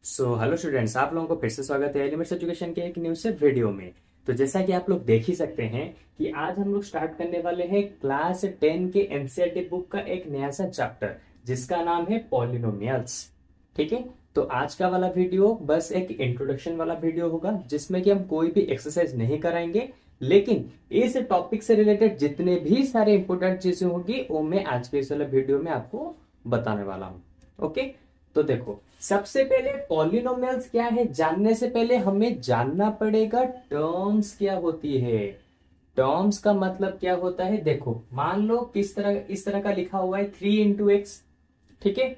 Hello students, आप लोगों को फिर से स्वागत है एलिमेंट्स एजुकेशन के एक न्यू से वीडियो में। तो जैसा कि आप लोग देख ही सकते हैं कि आज हम लोग स्टार्ट करने वाले हैं क्लास 10 के एनसीईआरटी बुक का एक नया सा चैप्टर जिसका नाम है पॉलिनोमियल्स। ठीक है, तो आज का वाला वीडियो बस एक इंट्रोडक्शन वाला वीडियो होगा जिसमें कि हम कोई भी एक्सरसाइज नहीं कराएंगे, लेकिन इस टॉपिक से रिलेटेड जितने भी सारे इंपोर्टेंट चीजें होगी वो मैं आज के इस वाले वीडियो में आपको बताने वाला हूँ। ओके, तो देखो, सबसे पहले पॉलिनोमियल्स क्या है जानने से पहले हमें जानना पड़ेगा टर्म्स क्या होती है। टर्म्स का मतलब क्या होता है, देखो मान लो किस तरह इस तरह का लिखा हुआ है 3 into x। ठीक है,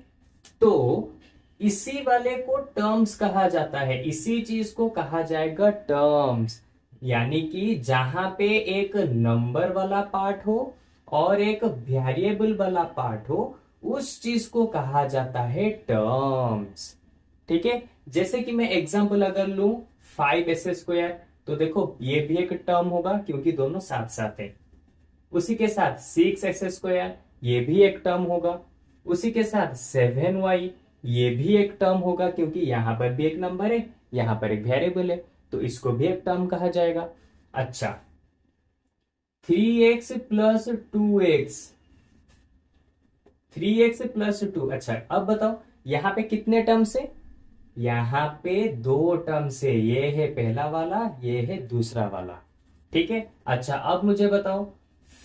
तो इसी वाले को टर्म्स कहा जाता है, इसी चीज को कहा जाएगा टर्म्स। यानी कि जहां पे एक नंबर वाला पार्ट हो और एक वेरिएबल वाला पार्ट हो, उस चीज को कहा जाता है टर्म्स। ठीक है, जैसे कि मैं एग्जांपल अगर लूं 5s², तो देखो ये भी एक टर्म होगा क्योंकि दोनों साथ साथ है। उसी के साथ 6x², ये भी एक टर्म होगा। उसी के साथ 7y, ये भी एक टर्म होगा क्योंकि यहां पर भी एक नंबर है, यहां पर एक वेरिएबल है, तो इसको भी एक टर्म कहा जाएगा। अच्छा, 3x + 2x, 3x + 2। अच्छा, अब बताओ यहां पे कितने टर्म्स है, यहां पे 2 टर्म्स है। ये है पहला वाला, ये है दूसरा वाला। ठीक है, अच्छा अब मुझे बताओ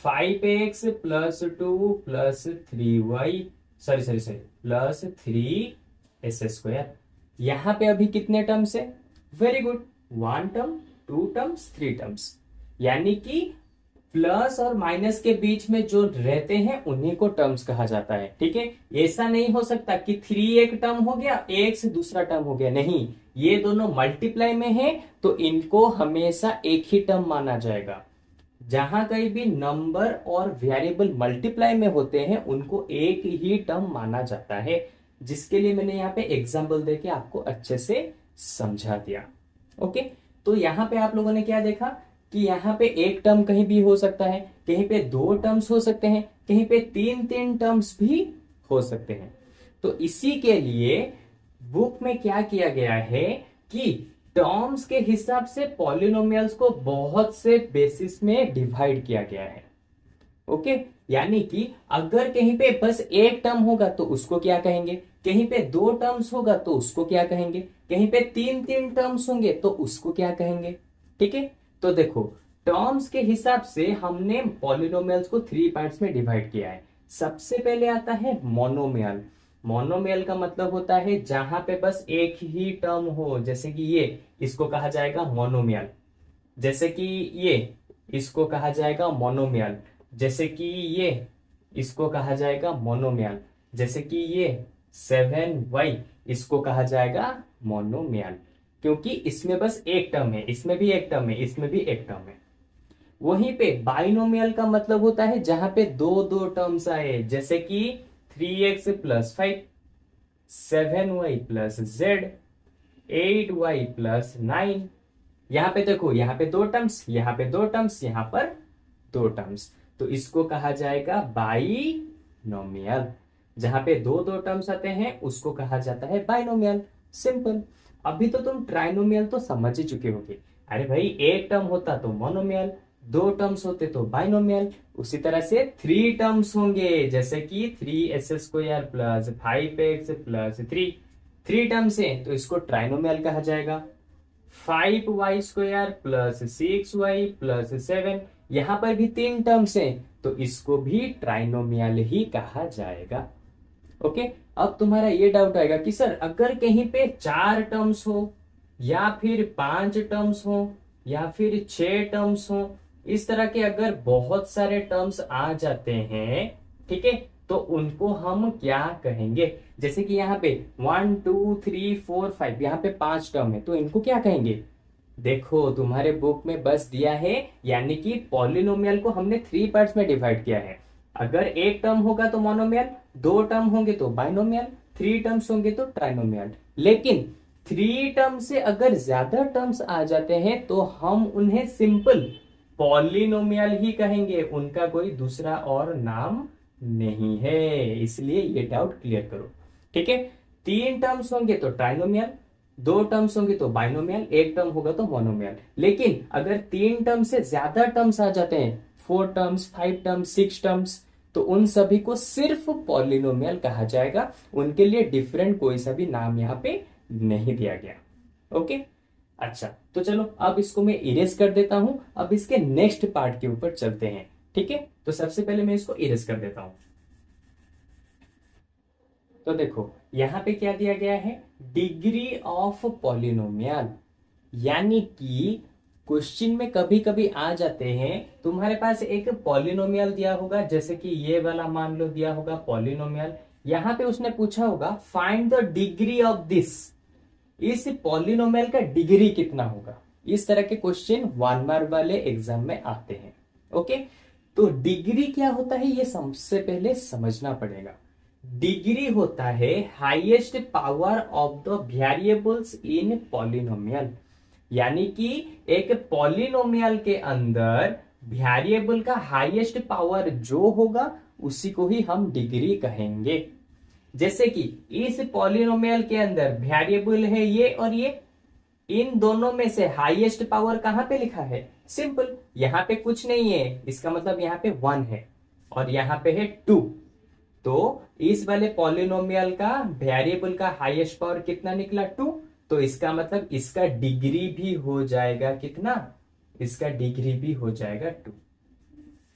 5x + 2 + 3y, सॉरी, यहां पे अभी कितने टर्म्स है, very good, 1 term, 2 terms, 3 terms. यानी कि प्लस और माइनस के बीच में जो रहते हैं उन्हीं को टर्म्स कहा जाता है। ठीक है, ऐसा नहीं हो सकता कि 3 एक टर्म हो गया, x दूसरा टर्म हो गया, नहीं, ये दोनों मल्टीप्लाई में है तो इनको हमेशा एक ही टर्म माना जाएगा। जहां कहीं भी नंबर और वेरिएबल मल्टीप्लाई में होते हैं उनको एक ही टर्म माना जाता है, जिसके लिए मैंने यहाँ पे एग्जाम्पल देके आपको अच्छे से समझा दिया। ओके, तो यहाँ पे आप लोगों ने क्या देखा कि यहाँ पे एक टर्म कहीं भी हो सकता है, कहीं पे 2 टर्म्स हो सकते हैं, कहीं पे 3 टर्म्स भी हो सकते हैं। तो इसी के लिए बुक में क्या किया गया है कि टर्म्स के हिसाब से पॉलिनोमियल्स को बहुत से बेसिस में डिवाइड किया गया है। ओके, यानी कि अगर कहीं पे बस एक टर्म होगा तो उसको क्या कहेंगे, कहीं पे 2 टर्म्स होगा तो उसको क्या कहेंगे, कहीं पे 3 टर्म्स होंगे तो उसको क्या कहेंगे। ठीक है, तो देखो टर्म्स के हिसाब से हमने पॉलिनोमियल्स को 3 पार्ट्स में डिवाइड किया है। सबसे पहले आता है मोनोमियल। मोनोमियल का मतलब होता है जहां पे बस एक ही टर्म हो, जैसे कि ये, इसको कहा जाएगा मोनोमियल। जैसे कि ये, इसको कहा जाएगा मोनोमियल। जैसे कि ये, इसको कहा जाएगा मोनोमियल। जैसे कि ये 7y, इसको कहा जाएगा मोनोमियल, क्योंकि इसमें बस एक टर्म है, इसमें भी एक टर्म है, इसमें भी एक टर्म है। वहीं पे बाइनोमियल का मतलब होता है जहां पे दो दो टर्म्स आए, जैसे कि 3x + 5, 7y + z, 8y + 9। यहां पे देखो, यहां पे 2 टर्म्स, यहां पे 2 टर्म्स, यहां पर 2 टर्म्स, तो इसको कहा जाएगा बाइनोमियल। जहां पे दो दो टर्म्स आते हैं उसको कहा जाता है बाइनोमियल। सिंपल। अभी तो तुम ट्राइनोमियल तो समझ ही चुके होगे। अरे भाई, एक टर्म होता तो मोनोमियल, 2 टर्म्स होते तो बाइनोमियल, उसी तरह से 3 टर्म्स होंगे, जैसे कि 3s² + 5x + 3। 3 टर्म्स है तो इसको ट्राइनोमियल कहा जाएगा। 5y² + 6y + 7, यहां पर भी 3 टर्म्स हैं तो इसको भी ट्राइनोमियल ही कहा जाएगा। ओके, अब तुम्हारा ये डाउट आएगा कि सर अगर कहीं पे 4 टर्म्स हो या फिर 5 टर्म्स हो या फिर 6 टर्म्स हो, इस तरह के अगर बहुत सारे टर्म्स आ जाते हैं, ठीक है, तो उनको हम क्या कहेंगे। जैसे कि यहाँ पे 1 2 3 4 5, यहाँ पे 5 टर्म है तो इनको क्या कहेंगे। देखो तुम्हारे बुक में बस दिया है, यानी कि पॉलिनोमियल को हमने 3 पार्ट्स में डिवाइड किया है। अगर एक टर्म होगा तो मोनोमियल, 2 टर्म होंगे तो बाइनोमियल, 3 टर्म्स होंगे तो ट्राइनोमियल। लेकिन 3 टर्म से अगर ज्यादा टर्म्स आ जाते हैं तो हम उन्हें सिंपल पॉलिनोमियल ही कहेंगे, उनका कोई दूसरा और नाम नहीं है। इसलिए ये डाउट क्लियर करो। ठीक है, 3 टर्म्स होंगे तो ट्राइनोमियल, दो टर्म्स होंगी तो बाइनोमियल, एक टर्म होगा तो मोनोमियल। लेकिन अगर तीन टर्म से ज्यादा टर्म्स आ जाते हैं, 4 टर्म्स, 5 टर्म्स, 6 टर्म्स, तो उन सभी को सिर्फ पॉलिनोमियल कहा जाएगा। उनके लिए डिफरेंट कोई सा भी नाम यहाँ पे नहीं दिया गया। ओके, अच्छा, तो चलो अब इसको मैं इरेज कर देता हूं। अब इसके नेक्स्ट पार्ट के ऊपर चलते हैं। ठीक है, तो सबसे पहले मैं इसको इरेज कर देता हूं। तो देखो यहां पे क्या दिया गया है, डिग्री ऑफ पॉलिनोमियल। यानी कि क्वेश्चन में कभी कभी आ जाते हैं, तुम्हारे पास एक पॉलिनोमियल दिया होगा, जैसे कि ये वाला मान लो दिया होगा पॉलिनोमियल। यहां पे उसने पूछा होगा find the degree of this, इस पॉलिनोमियल का डिग्री कितना होगा। इस तरह के क्वेश्चन 1 मार्क वाले एग्जाम में आते हैं। ओके, तो डिग्री क्या होता है ये सबसे पहले समझना पड़ेगा। डिग्री होता है highest power of the variables in polynomial. यानी कि एक पॉलिनोमियल के अंदर वेरिएबल का हाईएस्ट पावर जो होगा उसी को ही हम डिग्री कहेंगे। जैसे कि इस पॉलिनोमियल के अंदर वेरिएबल है ये और ये, इन दोनों में से हाईएस्ट पावर कहां पे लिखा है, सिंपल, यहां पे कुछ नहीं है, इसका मतलब यहां पे 1 है और यहां पे है 2। तो इस वाले पॉलिनोमियल का वेरिएबल का हाईएस्ट पावर कितना निकला, 2। तो इसका मतलब इसका डिग्री भी हो जाएगा कितना, इसका डिग्री भी हो जाएगा 2।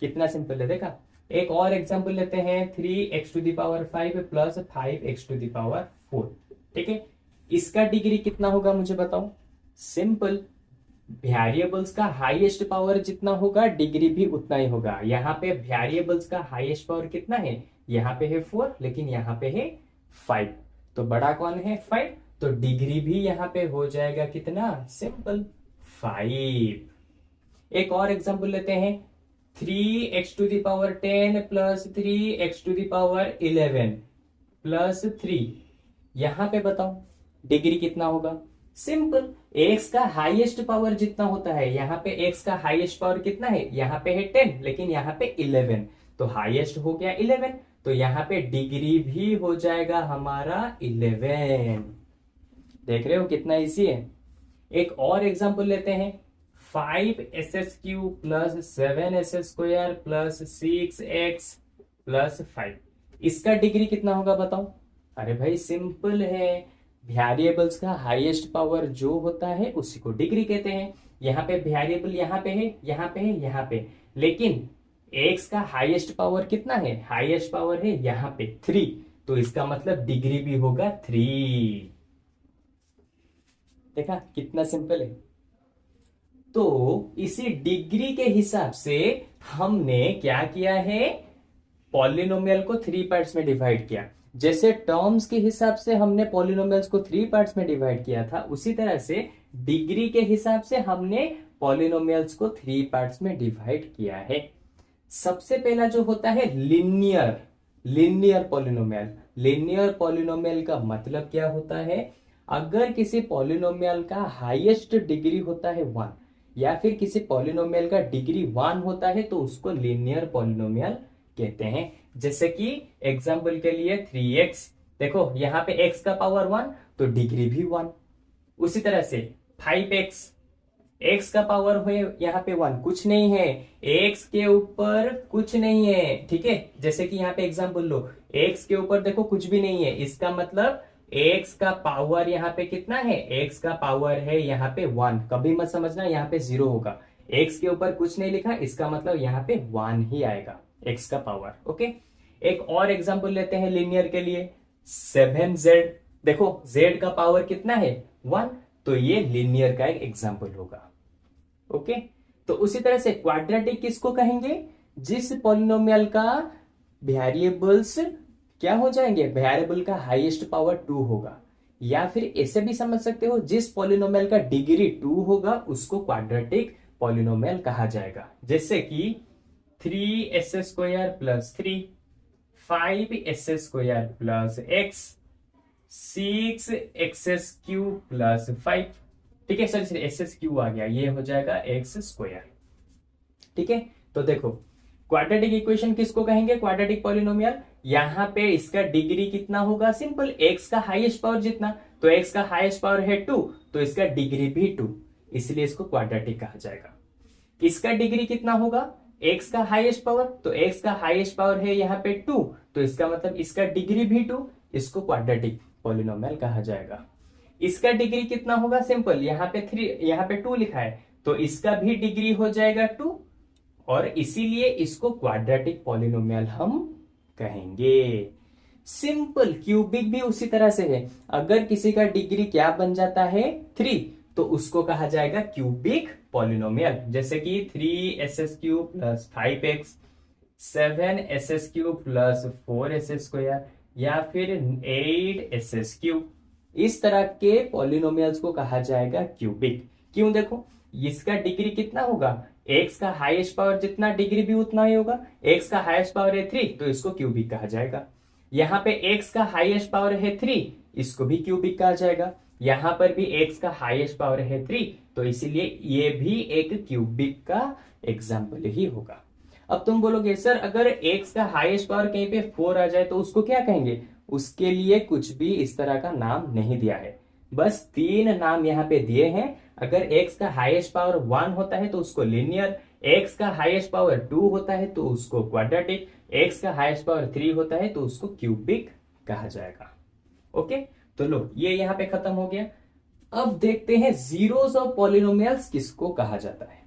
कितना सिंपल है, देखा। एक और एग्जांपल लेते हैं, 3x⁵ प्लस 5x⁴। ठीक है, इसका डिग्री कितना होगा मुझे बताओ। सिंपल, वेरिएबल्स का हाईएस्ट पावर जितना होगा डिग्री भी उतना ही होगा। यहाँ पे वेरिएबल्स का हाईएस्ट पावर कितना है, यहाँ पे है 4 लेकिन यहाँ पे है 5, तो बड़ा कौन है 5, तो डिग्री भी यहाँ पे हो जाएगा कितना, सिंपल 5। एक और एग्जांपल लेते हैं, 3x⁻10 प्लस 3x⁻11 प्लस 3, यहां पे बताओ डिग्री कितना होगा। सिंपल, x का हाईएस्ट पावर जितना होता है, यहाँ पे x का हाईएस्ट पावर कितना है, यहाँ पे है 10 लेकिन यहाँ पे 11, तो हाईएस्ट हो गया 11, तो यहाँ पे डिग्री भी हो जाएगा हमारा 11। देख रहे हो कितना इजी है। एक और एग्जांपल लेते हैं, 5s³ plus 7s² plus 6x plus 5, इसका डिग्री कितना होगा बताओ। अरे भाई सिंपल है, वेरिएबल्स का हाईएस्ट पावर जो होता है उसी को डिग्री कहते हैं। यहाँ पे वेरिएबल यहाँ पे है, यहाँ पे है, यहाँ पे, लेकिन x का हाईएस्ट पावर कितना है, हाईएस्ट पावर है यहाँ पे 3, तो इसका मतलब डिग्री भी होगा 3। देखा कितना सिंपल है। तो इसी डिग्री के हिसाब से हमने क्या किया है, पॉलिनोमियल को 3 पार्ट्स में डिवाइड किया। जैसे टर्म्स के हिसाब से हमने पॉलिनोमियल्स को 3 पार्ट्स में डिवाइड किया था, उसी तरह से डिग्री के हिसाब से हमने पॉलिनोमियल्स को 3 पार्ट्स में डिवाइड किया है। सबसे पहला जो होता है लिनियर पॉलिनोमियल। लिनियर पॉलिनोमियल का मतलब क्या होता है, अगर किसी पॉलिनोमियल का हाईएस्ट डिग्री होता है 1 या फिर किसी पॉलिनोमियल का डिग्री 1 होता है तो उसको लिनियर पॉलिनोमियल कहते हैं। जैसे कि एग्जांपल के लिए 3x, देखो यहाँ पे x का पावर 1 तो डिग्री भी 1। उसी तरह से 5x, x का पावर है यहाँ पे 1, कुछ नहीं है, x के ऊपर कुछ नहीं है। ठीक है, जैसे कि यहाँ पे एग्जांपल लो, x के ऊपर देखो कुछ भी नहीं है, इसका मतलब x का पावर यहाँ पे कितना है, x का पावर है यहाँ पे 1। कभी मत समझना यहाँ पे 0 होगा, x के ऊपर कुछ नहीं लिखा, इसका मतलब यहाँ पे 1 ही आएगा x का पावर। ओके, एक और एग्जांपल लेते हैं लिनियर के लिए, 7z, देखो z का पावर कितना है 1, तो ये लिनियर का एक एग्जांपल होगा। ओके, तो उसी तरह से क्वाड्रेटिक किसको कहेंगे, जिस पॉलिनोमियल का वेरिएबल्स क्या हो जाएंगे, वेरिएबल का हाईएस्ट पावर 2 होगा, या फिर ऐसे भी समझ सकते हो जिस पॉलिनोमियल का डिग्री 2 होगा उसको क्वाड्रेटिक पॉलिनोमियल कहा जाएगा। जैसे कि 3s² plus 3, 5s² plus x, 6x³ plus 5। ठीक है, सॉरी s³ आ गया, ये हो जाएगा x²। ठीक है, तो देखो क्वाड्रेटिक इक्वेशन किसको कहेंगे, क्वाड्रेटिक पॉलिनोमियल। यहां पे इसका डिग्री कितना होगा, सिंपल, x का हाईएस्ट पावर जितना, तो x का हाईएस्ट पावर है 2, तो इसका डिग्री भी 2, इसलिए इसको क्वाड्रेटिक कहा जाएगा। इसका डिग्री कितना होगा, x का हाईएस्ट पावर, तो x का हाईएस्ट पावर है यहाँ पे 2, तो इसका मतलब इसका डिग्री भी 2, इसको क्वाड्रेटिक पॉलिनोमियल कहा जाएगा। इसका डिग्री कितना होगा, सिंपल, यहाँ पे 3, यहाँ पे 2 लिखा है, तो इसका भी डिग्री हो जाएगा 2, और इसीलिए इसको क्वाड्रेटिक पॉलिनोमियल हम कहेंगे। सिंपल। क्यूबिक भी उसी तरह से है, अगर किसी का डिग्री क्या बन जाता है 3, तो उसको कहा जाएगा क्यूबिक पॉलिनोमियल। जैसे कि 3s³ plus 5x, 7s³ plus 4s², या फिर 8s³, इस तरह के पॉलिनोमियल्स को कहा जाएगा क्यूबिक। क्यों, देखो इसका डिग्री कितना होगा, x का हाईएस्ट पावर जितना डिग्री भी उतना ही होगा, x का हाईएस्ट पावर है 3, तो इसको क्यूबिक कहा जाएगा। यहाँ पे x का हाईएस्ट पावर है 3, इसको भी क्यूबिक कहा जाएगा। यहाँ पर भी x का हाईएस्ट पावर है 3, तो इसीलिए ये भी एक क्यूबिक का एग्जाम्पल ही होगा। अब तुम बोलोगे सर अगर x का हाईएस्ट पावर कहीं पे 4 आ जाए तो उसको क्या कहेंगे, उसके लिए कुछ भी इस तरह का नाम नहीं दिया है, बस 3 नाम यहाँ पे दिए हैं। अगर x का हाईएस्ट पावर 1 होता है तो उसको लिनियर, x का हाईएस्ट पावर 2 होता है तो उसको क्वाड्रेटिक, x का हाईएस्ट पावर 3 होता है तो उसको क्यूबिक कहा जाएगा। ओके, तो लो ये यहाँ पे खत्म हो गया। अब देखते हैं जीरोस ऑफ पॉलिनोमियल्स किसको कहा जाता है।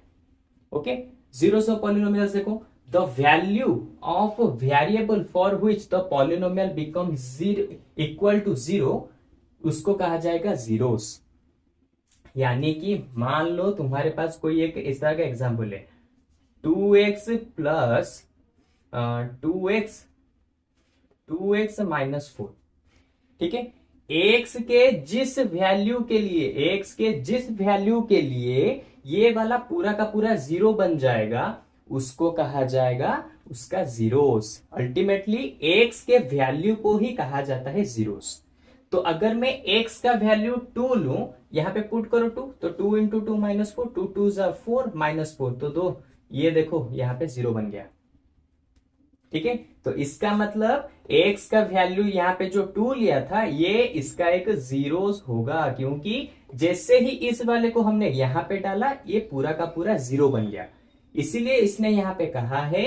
ओके, जीरोस ऑफ पॉलिनोमियल्स देखो, the value of variable for which the polynomial become equal to 0, उसको कहा जाएगा जीरोस। यानी कि मान लो तुम्हारे पास कोई एक इस तरह का एग्जाम्पल है, 2x प्लस 2x माइनस 4, ठीक है। x के जिस वैल्यू के लिए ये वाला पूरा का पूरा 0 बन जाएगा, उसको कहा जाएगा उसका जीरोस। अल्टीमेटली x के वैल्यू को ही कहा जाता है जीरोस। तो अगर मैं x का वैल्यू 2 लूं, यहां पे पुट करो 2, तो 2 इंटू 2 माइनस 4, 2 2 4 माइनस 4, तो 2, ये देखो यहां पे 0 बन गया, ठीक है। तो इसका मतलब x का वैल्यू यहाँ पे जो 2 लिया था, ये इसका एक जीरोस होगा, क्योंकि जैसे ही इस वाले को हमने यहाँ पे डाला, ये पूरा का पूरा 0 बन गया। इसीलिए इसने यहाँ पे कहा है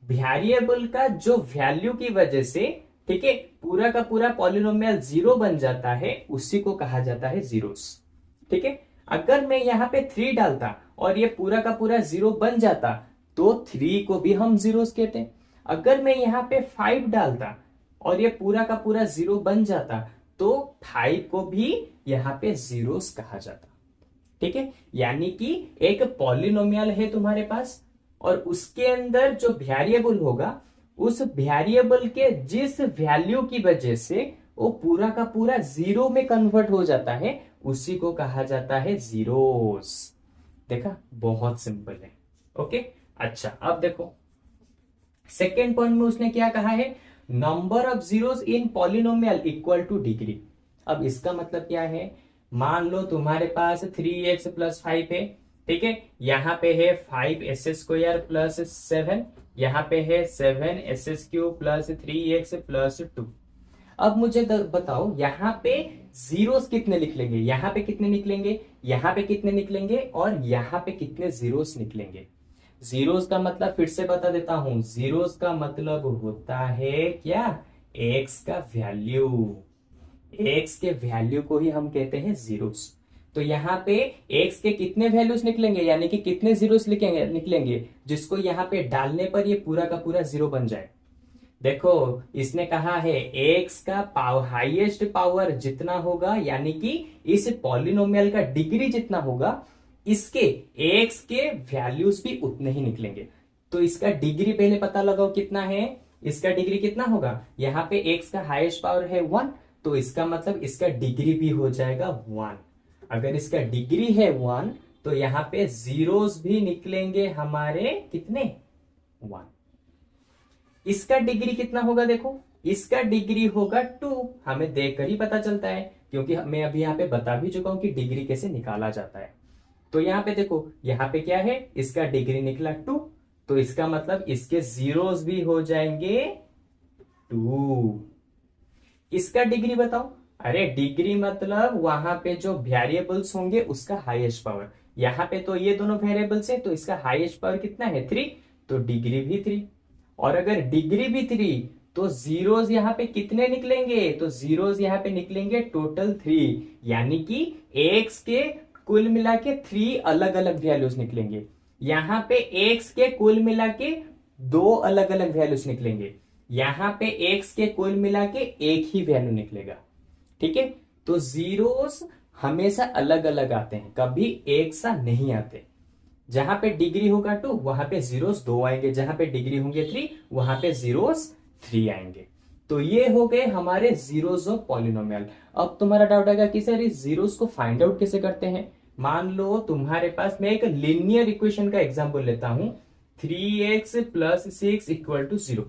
वेरिएबल का जो वैल्यू की वजह से, ठीक है, पूरा का पूरा पॉलिनोमियल 0 बन जाता है, उसी को कहा जाता है जीरोस, ठीक है। अगर मैं यहाँ पे 3 डालता और ये पूरा का पूरा 0 बन जाता, तो 3 को भी हम जीरोस कहते हैं। अगर मैं यहाँ पे 5 डालता और ये पूरा का पूरा 0 बन जाता, तो 5 को भी यहाँ पे जीरोस कहा जाता, ठीक है। यानी कि एक पॉलिनोमियल है तुम्हारे पास, और उसके अंदर जो वेरिएबल होगा, उस वेरिएबल के जिस वैल्यू की वजह से वो पूरा का पूरा 0 में कन्वर्ट हो जाता है, उसी को कहा जाता है जीरोस। देखा, बहुत सिंपल है। ओके, अच्छा अब देखो सेकेंड पॉइंट में उसने क्या कहा है, number of zeros in polynomial equal two degree. अब इसका मतलब क्या है, मान लो तुम्हारे पास 3x प्लस 5 है, ठीक है, यहां पे है 5s² प्लस 7, यहां पे है 7s³ प्लस 3x प्लस 2। अब मुझे बताओ यहां पे जीरोस कितने निकलेंगे, यहां पे कितने निकलेंगे, यहां पे कितने निकलेंगे, और यहां पे कितने जीरोस निकलेंगे। जीरोस का मतलब फिर से बता देता हूं, जीरोस का मतलब होता है क्या, x का वैल्यू, x के वैल्यू को ही हम कहते हैं जीरोस। तो यहाँ पे x के कितने वैल्यूज निकलेंगे, यानी कि कितने जीरोस निकलेंगे जिसको यहाँ पे डालने पर ये पूरा का पूरा 0 बन जाए। देखो इसने कहा है x का हाईएस्ट पावर जितना होगा, यानी कि इस पॉलिनोमियल का डिग्री जितना होगा, इसके x के वैल्यूज भी उतने ही निकलेंगे। तो इसका डिग्री पहले पता लगाओ कितना है, इसका डिग्री कितना होगा, यहाँ पे x का हाईएस्ट पावर है 1, तो इसका मतलब इसका डिग्री भी हो जाएगा 1। अगर इसका डिग्री है 1, तो यहाँ पे जीरोस भी निकलेंगे हमारे कितने, 1। इसका डिग्री कितना होगा, देखो इसका डिग्री होगा 2, हमें देखकर ही पता चलता है, क्योंकि मैं अभी यहाँ पे बता भी चुका हूं कि डिग्री कैसे निकाला जाता है। तो यहाँ पे देखो, यहाँ पे क्या है, इसका डिग्री निकला 2, तो इसका मतलब इसके जीरोस भी हो जाएंगे 2। इसका डिग्री बताओ, अरे डिग्री मतलब वहां पे जो वेरिएबल्स होंगे उसका हाईएस्ट पावर। यहाँ पे तो ये दोनों वेरिएबल्स है तो इसका हाईएस्ट पावर कितना है 3, तो डिग्री भी 3। और अगर डिग्री भी 3 तो जीरोस यहाँ पे कितने निकलेंगे, तो जीरोस यहाँ पे निकलेंगे टोटल 3, यानी कि एक्स के कुल मिला के 3 अलग अलग वैल्यूज निकलेंगे। यहाँ पे एक्स के कुल मिला के 2 अलग अलग वैल्यूज निकलेंगे। यहाँ पे एक्स के कुल मिला के एक ही वैल्यू निकलेगा। ठीक है, तो जीरोस हमेशा अलग अलग आते हैं, कभी एक सा नहीं आते। जहां पे डिग्री होगा 2 वहां पे जीरोस 2 आएंगे, जहां पे डिग्री होंगे 3 वहां पे जीरोस 3 आएंगे। तो ये हो गए हमारे जीरोस ऑफ पॉलिनोमियल। अब तुम्हारा डाउट आएगा कि सर इस जीरोस को फाइंड आउट कैसे करते हैं। मान लो तुम्हारे पास, मैं एक लीनियर इक्वेशन का एग्जांपल लेता हूं, 3x + 6 = 0।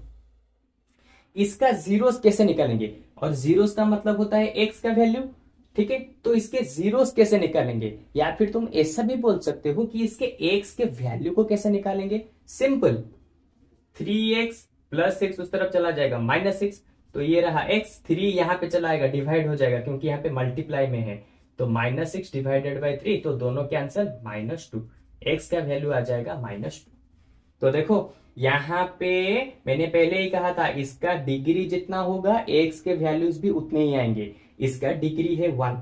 इसका जीरोस कैसे निकालेंगे, और जीरोस का मतलब होता है एक्स का वैल्यू। ठीक है, तो इसके जीरोस कैसे निकालेंगे, या फिर तुम ऐसा भी बोल सकते हो कि इसके एक्स के वैल्यू को कैसे निकालेंगे। सिंपल, 3x + 6 उस तरफ चला जाएगा -6, तो ये रहा x, 3 यहां पे चला आएगा, डिवाइड हो जाएगा क्योंकि यहाँ पे मल्टीप्लाई में है, तो -6 / 3, तो दोनों कैंसल, -2, x का वैल्यू आ जाएगा -2। तो देखो यहां पे मैंने पहले ही कहा था इसका डिग्री जितना होगा एक्स के वैल्यूज भी उतने ही आएंगे। इसका डिग्री है 1,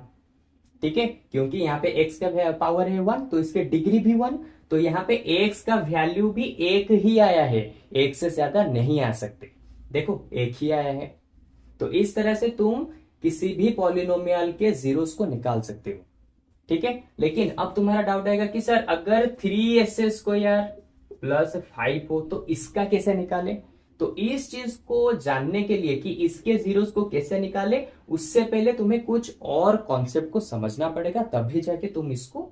ठीक है, क्योंकि यहाँ पे एक्स का पावर है 1 तो इसके डिग्री भी 1, तो यहाँ पे एक्स का वैल्यू भी एक ही आया है, एक से ज्यादा नहीं आ सकते। देखो एक ही आया है, तो इस तरह से तुम किसी भी पॉलिनोमियल के जीरोस को निकाल सकते हो। ठीक है, लेकिन अब तुम्हारा डाउट आएगा कि सर अगर 3s² +5 हो तो इसका कैसे निकाले। तो इस चीज को जानने के लिए कि इसके जीरोस को कैसे निकाले, उससे पहले तुम्हें कुछ और कॉन्सेप्ट को समझना पड़ेगा, तभी जाके तुम इसको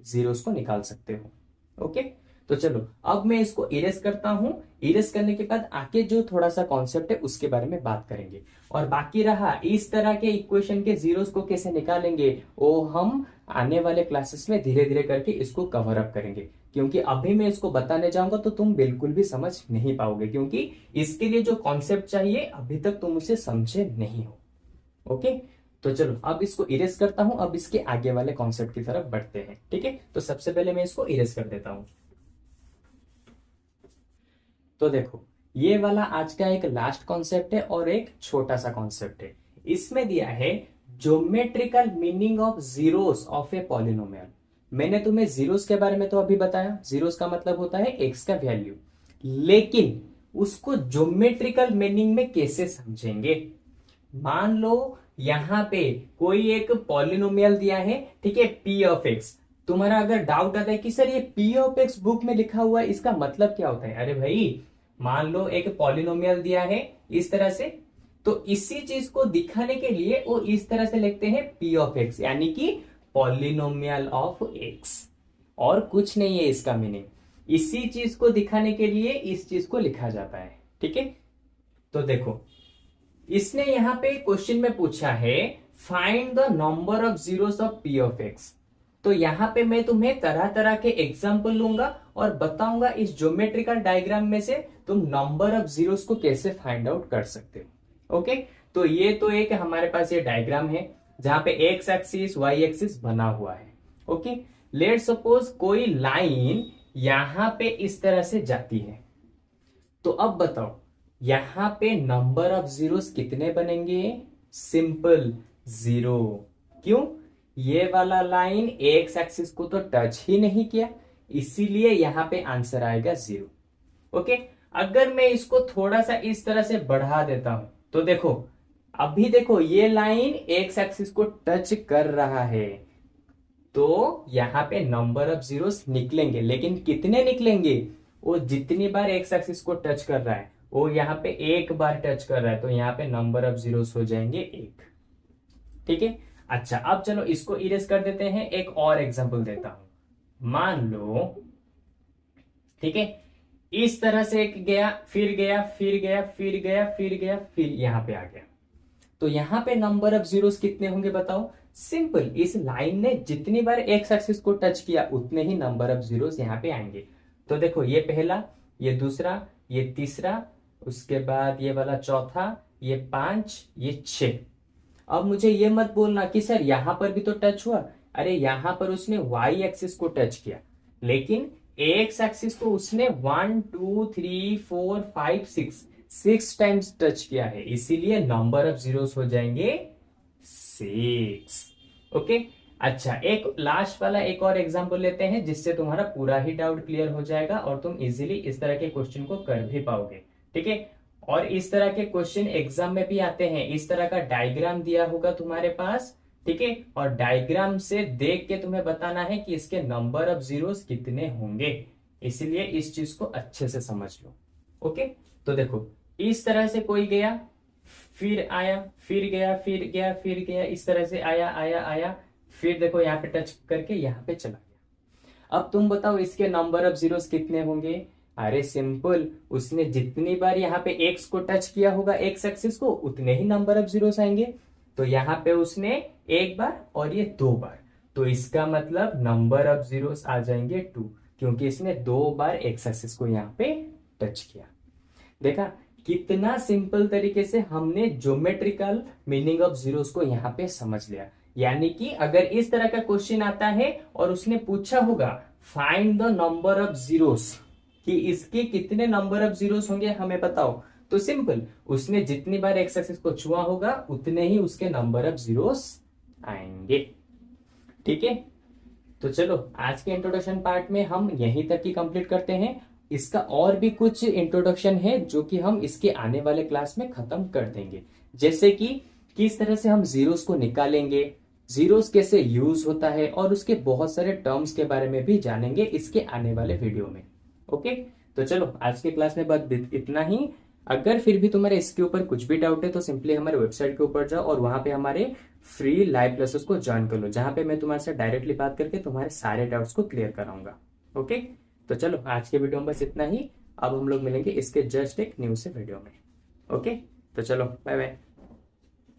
जीरोस को निकाल सकते हो। ओके, तो चलो अब मैं इसको इरेज करता हूं। इरेज करने के बाद आके जो थोड़ा सा कॉन्सेप्ट है उसके बारे में बात करेंगे, और बाकी रहा इस तरह के इक्वेशन के जीरोस को कैसे निकालेंगे, वो हम आने वाले क्लासेस में धीरे धीरे करके इसको कवर अप करेंगे। क्योंकि अभी मैं इसको बताने जाऊंगा तो तुम बिल्कुल भी समझ नहीं पाओगे, क्योंकि इसके लिए जो कॉन्सेप्ट चाहिए अभी तक तुम उसे समझे नहीं हो। ओके, तो चलो अब इसको इरेज करता हूं, अब इसके आगे वाले कॉन्सेप्ट की तरफ बढ़ते हैं। ठीक है, तो सबसे पहले मैं इसको इरेज कर देता हूं। तो देखो ये वाला आज का एक लास्ट कॉन्सेप्ट है और एक छोटा सा कॉन्सेप्ट है। इसमें दिया है geometrical meaning of zeros of a polynomial. मैंने तुम्हें जीरोस के बारे में तो अभी बताया, जीरोस का मतलब होता है एक्स का वैल्यू, लेकिन उसको ज्योमेट्रिकल मीनिंग में कैसे समझेंगे। मान लो यहां पे कोई एक पॉलिनोमियल दिया है, ठीक है, p(x). तुम्हारा अगर डाउट आता है कि सर ये p(x) बुक में लिखा हुआ है, इसका मतलब क्या होता है। अरे भाई मान लो एक पॉलिनोमियल दिया है इस तरह से, तो इसी चीज को दिखाने के लिए वो इस तरह से लिखते हैं p(x), यानी कि पॉलिनोमियल ऑफ x, और कुछ नहीं है इसका मीनिंग। इसी चीज को दिखाने के लिए इस चीज को लिखा जाता है। ठीक है, तो देखो इसने यहां पे क्वेश्चन में पूछा है find the number of zeros of p(x). तो यहां पे मैं तुम्हें तरह तरह के एग्जांपल लूंगा और बताऊंगा इस ज्योमेट्रिकल डायग्राम में से तुम नंबर ऑफ जीरोस को कैसे फाइंड आउट कर सकते हो। ओके, तो ये तो एक हमारे पास ये डायग्राम है जहां पे एक्स एक्सिस वाई एक्सिस बना हुआ है। ओके, लेट सपोज कोई लाइन यहां पे इस तरह से जाती है, तो अब बताओ यहां पे नंबर ऑफ जीरोस कितने बनेंगे। सिंपल 0। क्यों, ये वाला लाइन एक्स एक्सिस को तो टच ही नहीं किया, इसीलिए यहां पे आंसर आएगा 0। ओके, अगर मैं इसको थोड़ा सा इस तरह से बढ़ा देता हूं तो देखो अभी देखो ये लाइन एक्स एक्सिस को टच कर रहा है, तो यहां पे नंबर ऑफ जीरोस निकलेंगे, लेकिन कितने निकलेंगे, वो जितनी बार एक्स एक्सिस को टच कर रहा है वो यहाँ पे एक बार टच कर रहा है, तो यहाँ पे नंबर ऑफ जीरोस हो जाएंगे 1। ठीक है, अच्छा अब चलो इसको इरेज कर देते हैं, एक और एग्जांपल देता हूं। मान लो, ठीक है, इस तरह से एक गया, फिर गया, फिर गया, फिर गया, फिर गया, फिर यहां पे आ गया, तो यहां पे नंबर ऑफ जीरोस कितने होंगे बताओ। सिंपल, इस लाइन ने जितनी बार एक्स एक्सिस को टच किया उतने ही नंबर ऑफ जीरोस यहां पे आएंगे। तो देखो ये पहला, ये दूसरा, ये तीसरा, उसके बाद ये वाला चौथा, ये 5, ये 6। अब मुझे ये मत बोलना कि सर यहां पर भी तो टच हुआ। अरे यहां पर उसने वाई एक्सिस को टच किया, लेकिन एक्स एक्सिस को उसने 1 2 3 4 5 6 टाइम्स टच किया है, इसीलिए नंबर ऑफ जीरोस हो जाएंगे 6। ओके। अच्छा, एक लास्ट वाला एक और एग्जांपल लेते हैं जिससे तुम्हारा पूरा ही डाउट क्लियर हो जाएगा और तुम इजीली इस तरह के क्वेश्चन को कर भी पाओगे। ठीक है। और इस तरह के क्वेश्चन एग्जाम में भी आते हैं। इस तरह का डायग्राम दिया होगा तुम्हारे पास, ठीक है, और डायग्राम से देख के तुम्हें बताना है कि इसके नंबर ऑफ जीरोस कितने होंगे, इसलिए इस चीज को अच्छे से समझ लो। ओके। तो देखो, इस तरह से कोई गया, फिर आया, फिर गया, फिर गया, फिर गया, इस तरह से आया आया आया, फिर देखो यहाँ पे टच करके यहाँ पे चला गया। अब तुम बताओ इसके नंबर ऑफ जीरोस कितने होंगे। अरे सिंपल, उसने जितनी बार यहाँ पे एक्स को टच किया होगा, एक्स एक्सिस को, उतने ही नंबर ऑफ जीरोस आएंगे। तो यहाँ पे उसने एक बार और ये 2 बार, तो इसका मतलब नंबर ऑफ जीरोस आ जाएंगे 2, क्योंकि इसने 2 बार एक्स एक्सिस को यहाँ पे टच किया। देखा कितना सिंपल तरीके से हमने ज्योमेट्रिकल मीनिंग ऑफ जीरोस को यहाँ पे समझ लिया। यानी कि अगर इस तरह का क्वेश्चन आता है और उसने पूछा होगा find the number of zeros, कि इसके कितने नंबर ऑफ जीरोस होंगे हमें बताओ, तो सिंपल, उसने जितनी बार एक्स एक्सिस को छुआ होगा उतने ही उसके नंबर ऑफ जीरोस आएंगे। ठीक है। तो चलो आज के इंट्रोडक्शन पार्ट में हम यहीं तक ही कंप्लीट करते हैं। इसका और भी कुछ इंट्रोडक्शन है जो कि हम इसके आने वाले क्लास में खत्म कर देंगे, जैसे कि किस तरह से हम जीरोस को निकालेंगे, जीरोस कैसे यूज होता है, और उसके बहुत सारे टर्म्स के बारे में भी जानेंगे इसके आने वाले वीडियो में। ओके। तो चलो आज के क्लास में बस इतना ही। अगर फिर भी तुम्हारे इसके ऊपर कुछ भी डाउट है तो सिंपली हमारे वेबसाइट के ऊपर जाओ और वहां पे हमारे फ्री लाइव क्लासेस को ज्वाइन कर लो, जहां पे मैं तुम्हारे साथ डायरेक्टली बात करके तुम्हारे सारे डाउट्स को क्लियर कराऊंगा। ओके। तो चलो आज के वीडियो में बस इतना ही। अब हम लोग मिलेंगे इसके जस्ट एक न्यू से वीडियो में। ओके। तो चलो बाय बाय।